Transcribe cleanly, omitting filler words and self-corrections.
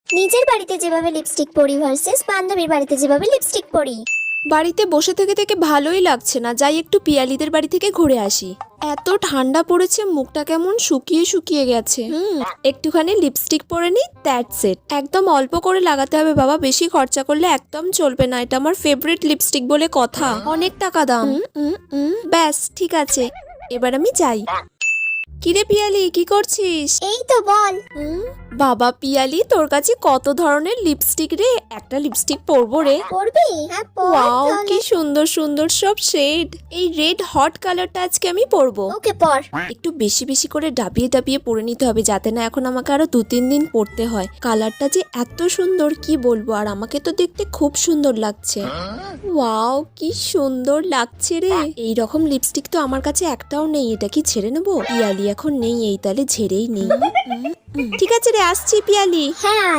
নিজের বাড়িতে যেভাবে লিপস্টিক পরি ভার্সেস বান্ধবীর বাড়িতে যেভাবে লিপস্টিক পরি। বাড়িতে বসে থেকে থেকে ভালোই লাগছে না, যাই একটু পিয়ালিদের বাড়ি থেকে ঘুরে আসি। এত ঠান্ডা পড়েছে, মুখটা কেমন শুকিয়ে শুকিয়ে গেছে। একটুখানি লিপস্টিক পরে নি, দ্যাটস ইট। একদম অল্প করে লাগাতে হবে বাবা, বেশি খরচা করলে একদম চলবে না। এটা আমার ফেভারিট লিপস্টিক বলে কথা, অনেক টাকা দাম। ব্যাস ঠিক আছে, এবার আমি যাই। কিরে পিয়ালি, কি করছিস? এই তো বল। বাবা পিয়ালি, তোর কাছে কত ধরনের লিপস্টিক রে, একটা লিপস্টিক পরবো রে। পরবি? হ্যাঁ পর ওয়াও, তাহলে। কি সুন্দর সুন্দর সব শেড। এই রেড হট কালারটা আজকে আমি পরবো। ওকে পর। একটু বেশি বেশি করে ডাবিয়ে ডাবিয়ে পরে নিতে হবে, যাতে না এখন আমাকে আরো 2-3 দিন পরতে হয়। কালারটা যে এত সুন্দর কি বলবো, আর আমাকে তো দেখতে খুব সুন্দর লাগছে। ওয়াও, কি সুন্দর লাগছে রে। এই রকম লিপস্টিক তো আমার কাছে একটাও নেই, এটা কি ছেড়ে নেবো? পিয়ালি এখন নেই, এই তালে ঝেড়েই নেই। ঠিক আছে রে, আসছি পিয়ালি। হ্যাঁ